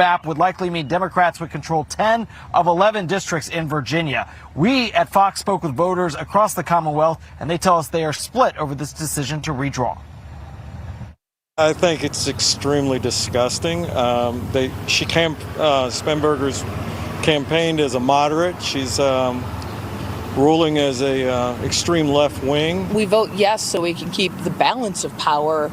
map would likely mean Democrats would control 10 of 11 districts in Virginia. We at Fox spoke with voters across the Commonwealth, and they tell us they are split over this decision to redraw. I think it's extremely disgusting. Spanberger's campaigned as a moderate. She's ruling as a extreme left wing. We vote yes so we can keep the balance of power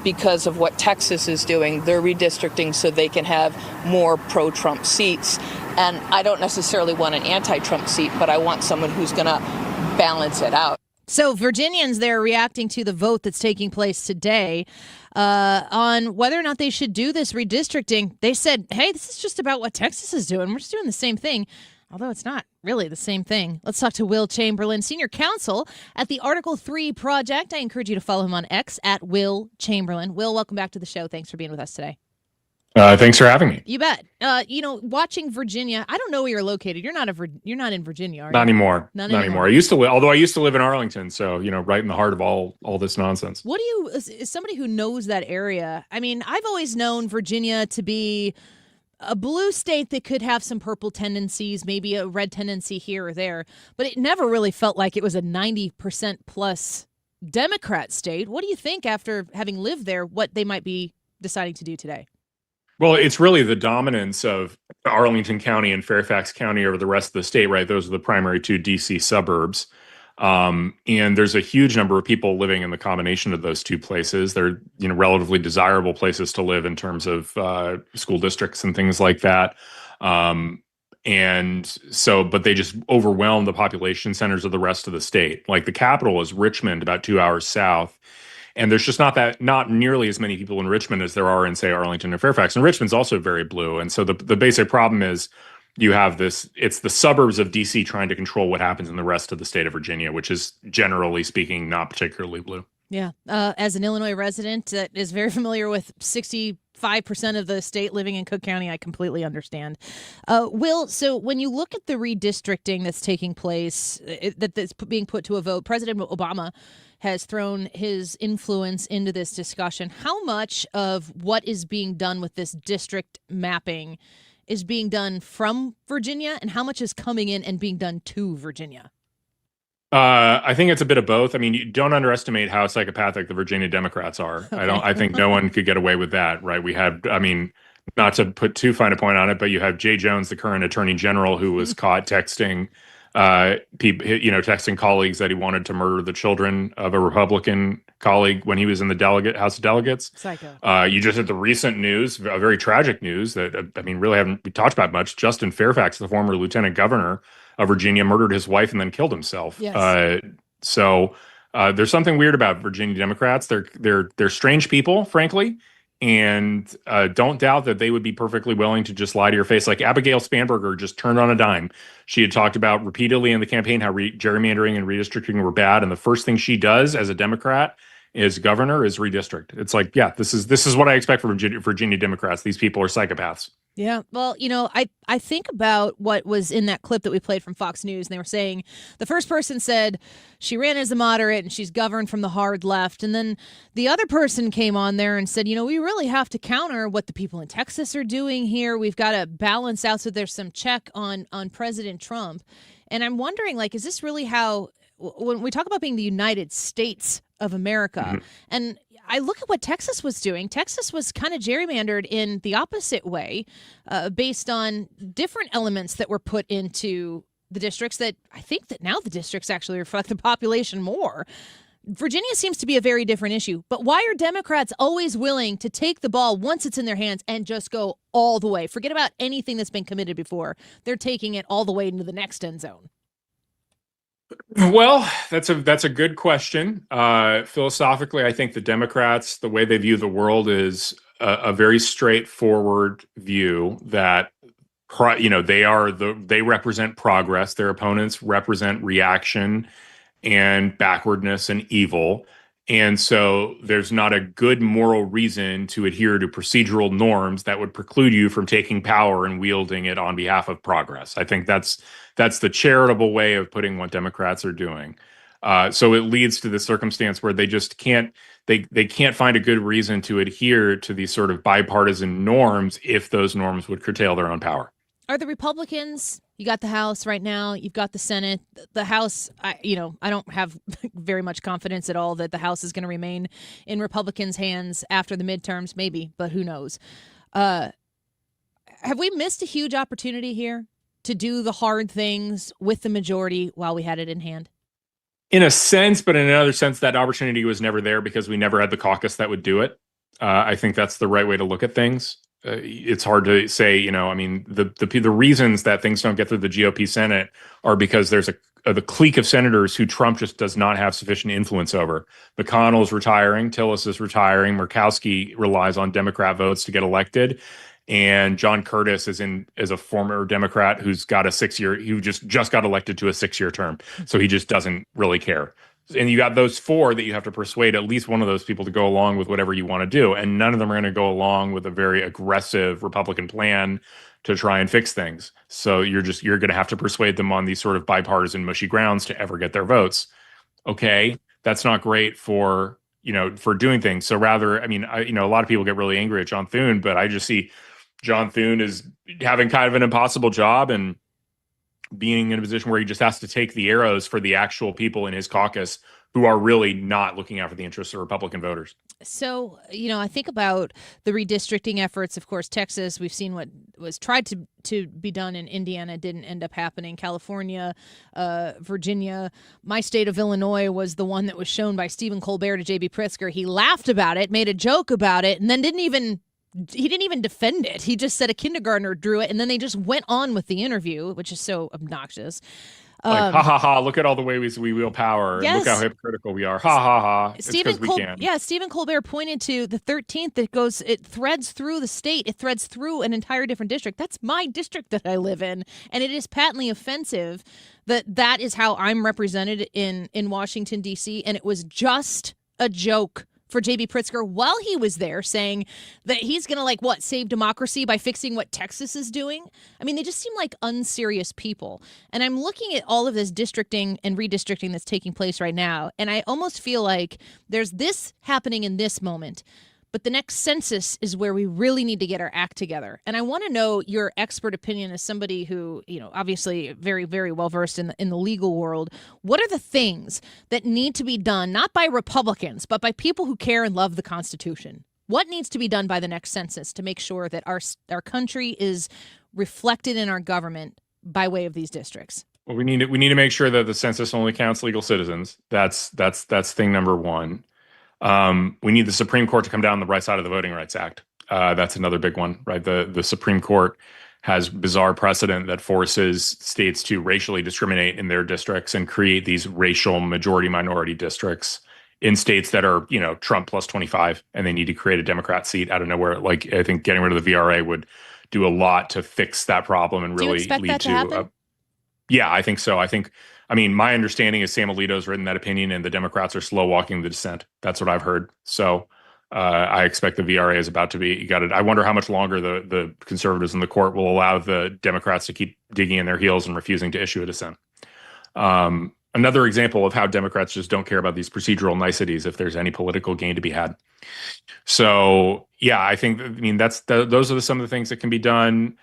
because of what Texas is doing. They're redistricting so they can have more pro-Trump seats. And I don't necessarily want an anti-Trump seat, but I want someone who's going to balance it out. So Virginians, they're reacting to the vote that's taking place today on whether or not they should do this redistricting. They said, hey, this is just about what Texas is doing. We're just doing the same thing. Although it's not really the same thing. Let's talk to Will Chamberlain, senior counsel at the Article 3 Project. I encourage you to follow him on X at Will Chamberlain. Will, welcome back to the show. Thanks for being with us today. Thanks for having me. You bet. Watching Virginia, I don't know where you're located. You're not in Virginia, are you? Not anymore. Not anymore. I used to live in Arlington, so right in the heart of all this nonsense. What do you, as somebody who knows that area? I mean, I've always known Virginia to be a blue state that could have some purple tendencies, maybe a red tendency here or there, but it never really felt like it was a 90% plus Democrat state. What do you think, after having lived there, what they might be deciding to do today? Well, it's really the dominance of Arlington County and Fairfax County over the rest of the state, right? Those are the primary two DC suburbs. And there's a huge number of people living in the combination of those two places. They're, relatively desirable places to live in terms of school districts and things like that. And so, but they just overwhelm the population centers of the rest of the state. Like the capital is Richmond, about 2 hours south. And there's just not nearly as many people in Richmond as there are in, say, Arlington and Fairfax. And Richmond's also very blue. And so the basic problem is you have it's the suburbs of DC trying to control what happens in the rest of the state of Virginia, which is, generally speaking, not particularly blue. Yeah. As an Illinois resident that is very familiar with 65% of the state living in Cook County, I completely understand. Will, so when you look at the redistricting that's taking place, that's being put to a vote, President Obama has thrown his influence into this discussion. How much of what is being done with this district mapping is being done from Virginia, and how much is coming in and being done to Virginia? I think it's a bit of both. I mean, you don't underestimate how psychopathic the Virginia Democrats are. Okay. I think no one could get away with that, right? We have, not to put too fine a point on it, but you have Jay Jones, the current attorney general, who was caught texting people, texting colleagues that he wanted to murder the children of a Republican colleague when he was in the House of Delegates. Psycho. You just had the recent news, a very tragic neus that, really haven't we talked about much. Justin Fairfax, the former lieutenant governor of Virginia, murdered his wife and then killed himself. Yes. So there's something weird about Virginia Democrats. They're strange people, frankly. And don't doubt that they would be perfectly willing to just lie to your face. Like Abigail Spanberger just turned on a dime. She had talked about repeatedly in the campaign how gerrymandering and redistricting were bad. And the first thing she does as a Democrat is governor is redistrict. It's like, yeah, this is what I expect from Virginia Democrats. These people are psychopaths. Yeah. Well, I think about what was in that clip that we played from Fox News, and they were saying the first person said she ran as a moderate and she's governed from the hard left. And then the other person came on there and said, we really have to counter what the people in Texas are doing here. We've got to balance out so there's some check on President Trump. And I'm wondering, is this really how, when we talk about being the United States of America, mm-hmm. and I look at what Texas was doing. Texas was kind of gerrymandered in the opposite way, based on different elements that were put into the districts that I think that now the districts actually reflect the population more. Virginia seems to be a very different issue. But why are Democrats always willing to take the ball once it's in their hands and just go all the way? Forget about anything that's been committed before. They're taking it all the way into the next end zone. Well, that's a good question. Philosophically, I think the Democrats, the way they view the world is a very straightforward view that, they represent progress. Their opponents represent reaction and backwardness and evil. And so there's not a good moral reason to adhere to procedural norms that would preclude you from taking power and wielding it on behalf of progress. I think that's the charitable way of putting what Democrats are doing. So it leads to the circumstance where they just can't they can't find a good reason to adhere to these sort of bipartisan norms if those norms would curtail their own power. Are the Republicans, you got the House right now, you've got the Senate. The House, I don't have very much confidence at all that the House is going to remain in Republicans' hands after the midterms, maybe, but who knows. Have we missed a huge opportunity here to do the hard things with the majority while we had it in hand? In a sense, but in another sense, that opportunity was never there because we never had the caucus that would do it. I think that's the right way to look at things. It's hard to say, the reasons that things don't get through the GOP Senate are because there's the clique of senators who Trump just does not have sufficient influence over. McConnell is retiring, Tillis is retiring, Murkowski relies on Democrat votes to get elected, and John Curtis is a former Democrat who's got who just got elected to a 6-year term, so he just doesn't really care. And you got those 4 that you have to persuade at least one of those people to go along with whatever you want to do. And none of them are going to go along with a very aggressive Republican plan to try and fix things. So you're going to have to persuade them on these sort of bipartisan mushy grounds to ever get their votes. Okay, that's not great for doing things. So rather, a lot of people get really angry at John Thune, but I just see John Thune is having kind of an impossible job and being in a position where he just has to take the arrows for the actual people in his caucus who are really not looking out for the interests of Republican voters. So, I think about the redistricting efforts. Of course, Texas, we've seen what was tried to be done in Indiana, didn't end up happening. California, Virginia, my state of Illinois was the one that was shown by Stephen Colbert to J.B. Pritzker. He laughed about it, made a joke about it, and then didn't even defend it. He just said a kindergartner drew it, and then they just went on with the interview, which is so obnoxious. Ha ha ha! Look at all the ways we wield power. Yes. And look how hypocritical we are. Ha ha ha! Stephen Colbert pointed to the 13th that it threads through the state. It threads through an entire different district. That's my district that I live in, and it is patently offensive that is how I'm represented in Washington D.C. And it was just a joke for J.B. Pritzker while he was there, saying that he's going to, save democracy by fixing what Texas is doing. They just seem like unserious people. And I'm looking at all of this districting and redistricting that's taking place right now, and I almost feel like there's this happening in this moment, but the next census is where we really need to get our act together. And I want to know your expert opinion as somebody who, obviously very, very well versed in the legal world. What are the things that need to be done, not by Republicans, but by people who care and love the Constitution? What needs to be done by the next census to make sure that our country is reflected in our government by way of these districts? Well, we need to make sure that the census only counts legal citizens. That's thing number one. We need the Supreme Court to come down on the right side of the Voting Rights Act. That's another big one, right? The Supreme Court has bizarre precedent that forces states to racially discriminate in their districts and create these racial majority-minority districts in states that are, Trump plus 25, and they need to create a Democrat seat out of nowhere. I think getting rid of the VRA would do a lot to fix that problem and really lead to. Yeah, I think so. My understanding is Sam Alito's written that opinion, and the Democrats are slow walking the dissent. That's what I've heard. So I expect the VRA is about to be gutted. I wonder how much longer the conservatives in the court will allow the Democrats to keep digging in their heels and refusing to issue a dissent. Another example of how Democrats just don't care about these procedural niceties if there's any political gain to be had. So, yeah, I think, those are some of the things that can be done.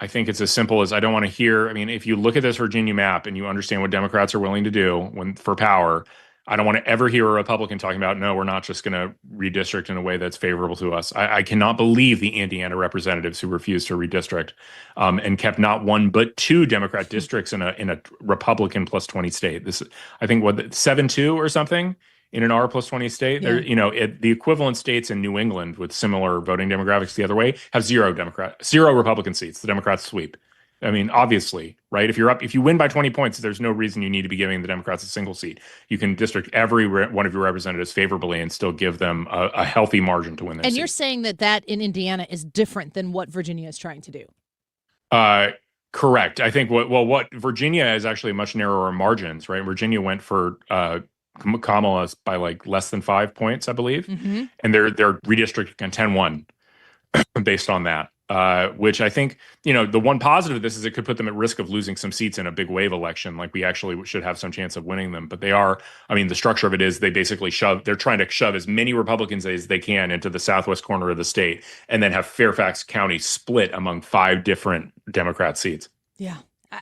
I think it's as simple as I don't want to hear. If you look at this Virginia map and you understand what Democrats are willing to do for power, I don't want to ever hear a Republican talking about, no, we're not just going to redistrict in a way that's favorable to us. I cannot believe the Indiana representatives who refused to redistrict and kept not one but two Democrat districts in a Republican plus 20 state. This, I think, 7-2 or something in an R plus 20 state. Yeah. The equivalent states in New England with similar voting demographics the other way have zero Republican seats. The Democrats sweep. Obviously, right? If you win by 20 points, there's no reason you need to be giving the Democrats a single seat. You can district every one of your representatives favorably and still give them a healthy margin to win their seat. And you're saying that in Indiana is different than what Virginia is trying to do. Correct. I think what Virginia is actually much narrower margins, right? Virginia went for Kamala by less than 5 points, I believe. Mm-hmm. And they're redistricting on 10-1 based on that. which I think, the one positive of this is it could put them at risk of losing some seats in a big wave election. Like we actually should have some chance of winning them. But the structure of it is they basically they're trying to shove as many Republicans as they can into the southwest corner of the state and then have Fairfax County split among 5 different Democrat seats. Yeah.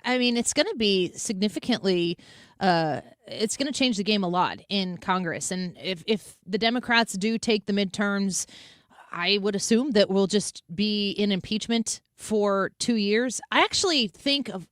I mean, it's going to be significantly, it's going to change the game a lot in Congress. And if the Democrats do take the midterms, I would assume that we'll just be in impeachment for 2 years. I actually think of,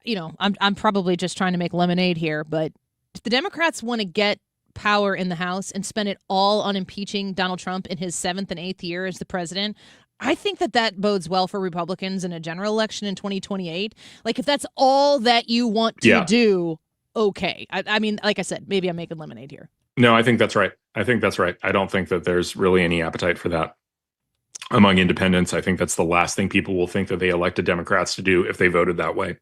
I'm probably just trying to make lemonade here, but if the Democrats want to get power in the House and spend it all on impeaching Donald Trump in his 7th and 8th year as the president, I think that bodes well for Republicans in a general election in 2028. Like, if that's all that you want to do, okay. I mean, like I said, maybe I'm making lemonade here. No, I think that's right. I don't think that there's really any appetite for that among independents. I think that's the last thing people will think that they elected Democrats to do if they voted that way.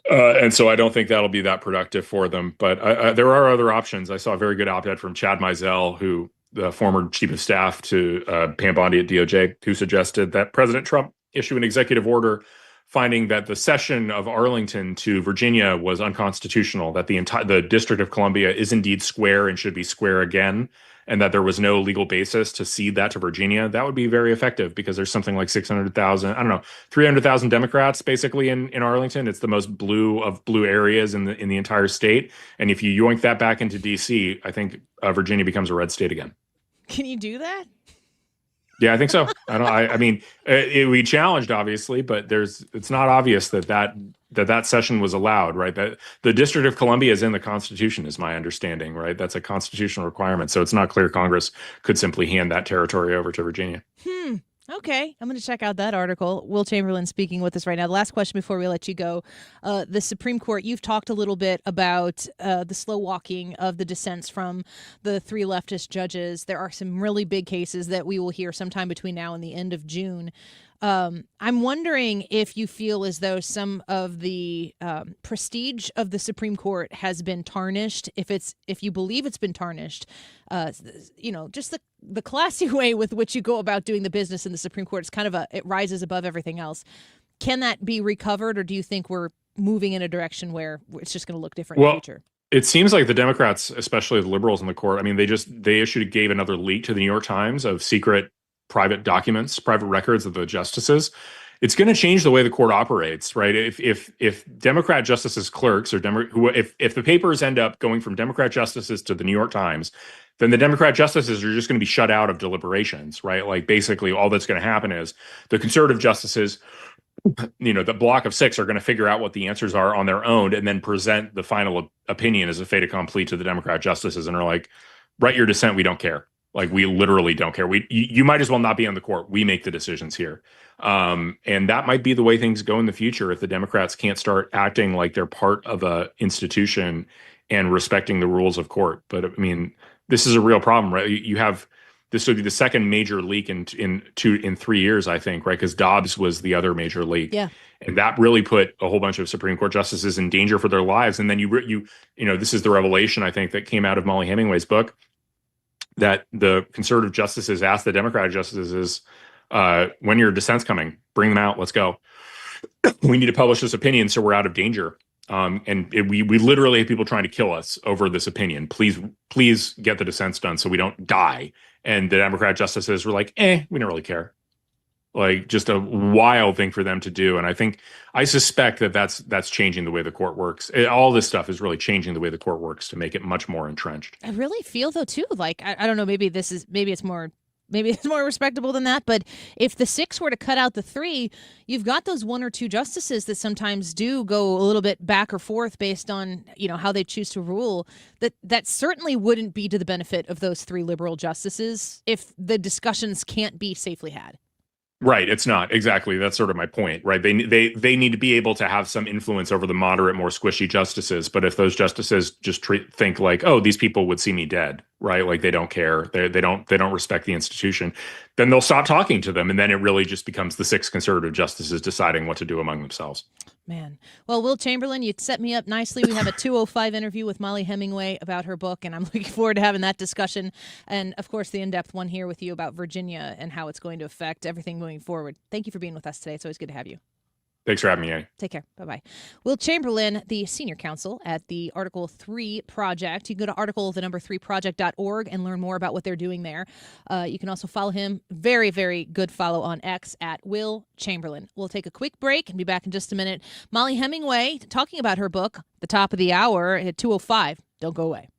And so I don't think that'll be that productive for them. But there are other options. I saw a very good op-ed from Chad Mizell, the former chief of staff to Pam Bondi at DOJ, who suggested that President Trump issue an executive order finding that the cession of Arlington to Virginia was unconstitutional, that the District of Columbia is indeed square and should be square again, and that there was no legal basis to cede that to Virginia. That would be very effective because there's something like 300,000 Democrats basically in Arlington. It's the most blue of blue areas in the entire state. And if you yoink that back into DC, I think Virginia becomes a red state again. Can you do that? Yeah, I think so. We challenged, obviously, but it's not obvious that session was allowed, right? That the District of Columbia is in the Constitution, is my understanding, right? That's a constitutional requirement. So it's not clear Congress could simply hand that territory over to Virginia. Okay, I'm going to check out that article. Will Chamberlain speaking with us right now. The last question before we let you go. The Supreme Court, you've talked a little bit about the slow walking of the dissents from the 3 leftist judges. There are some really big cases that we will hear sometime between now and the end of June. I'm wondering if you feel as though some of the prestige of the Supreme Court has been tarnished. If you believe it's been tarnished, just the classy way with which you go about doing the business in the Supreme Court is kind of it rises above everything else. Can that be recovered, or do you think we're moving in a direction where it's just going to look different in the future? It seems like the Democrats, especially the liberals in the court, I mean, they gave another leak to the New York Times of secret private documents, private records of the justices. It's going to change the way the court operates, right? If Democrat justices clerks or if the papers end up going from Democrat justices to the New York Times, then the Democrat justices are just going to be shut out of deliberations, right? Like basically all that's going to happen is the conservative justices, the block of 6 are going to figure out what the answers are on their own and then present the final opinion as a fait accompli to the Democrat justices and are like, write your dissent, we don't care. Like, we literally don't care. You might as well not be on the court. We make the decisions here. And that might be the way things go in the future if the Democrats can't start acting like they're part of a institution and respecting the rules of court. But I mean, this is a real problem, right? This would be the second major leak in 3 years, I think, right? Because Dobbs was the other major leak. Yeah. And that really put a whole bunch of Supreme Court justices in danger for their lives. And then this is the revelation, I think, that came out of Molly Hemingway's book, that the conservative justices asked the Democratic justices, when your dissent's coming, bring them out, let's go. We need to publish this opinion so we're out of danger. We literally have people trying to kill us over this opinion. Please get the dissents done so we don't die. And the Democrat justices were like, we don't really care. Like, just a wild thing for them to do. And I suspect that's changing the way the court works. All this stuff is really changing the way the court works to make it much more entrenched. I really feel, though, too, like, I don't know, maybe it's more respectable than that. But if the 6 were to cut out the 3, you've got those 1 or 2 justices that sometimes do go a little bit back or forth based on, how they choose to rule. That certainly wouldn't be to the benefit of those 3 liberal justices if the discussions can't be safely had. Right. It's not. Exactly. That's sort of my point, right? They need to be able to have some influence over the moderate, more squishy justices. But if those justices just think like, oh, these people would see me dead, right? Like, they don't care. They don't respect the institution. Then they'll stop talking to them. And then it really just becomes the 6 conservative justices deciding what to do among themselves. Man. Well, Will Chamberlain, you set me up nicely. We have a 2:05 interview with Molly Hemingway about her book, and I'm looking forward to having that discussion. And, of course, the in-depth one here with you about Virginia and how it's going to affect everything moving forward. Thank you for being with us today. It's always good to have you. Thanks for having me, Annie. Take care. Bye-bye. Will Chamberlain, the senior counsel at the Article 3 Project. You can go to article3project.org and learn more about what they're doing there. You can also follow him. Very, very good follow on X at Will Chamberlain. We'll take a quick break and be back in just a minute. Molly Hemingway talking about her book, The Top of the Hour at 2:05. Don't go away.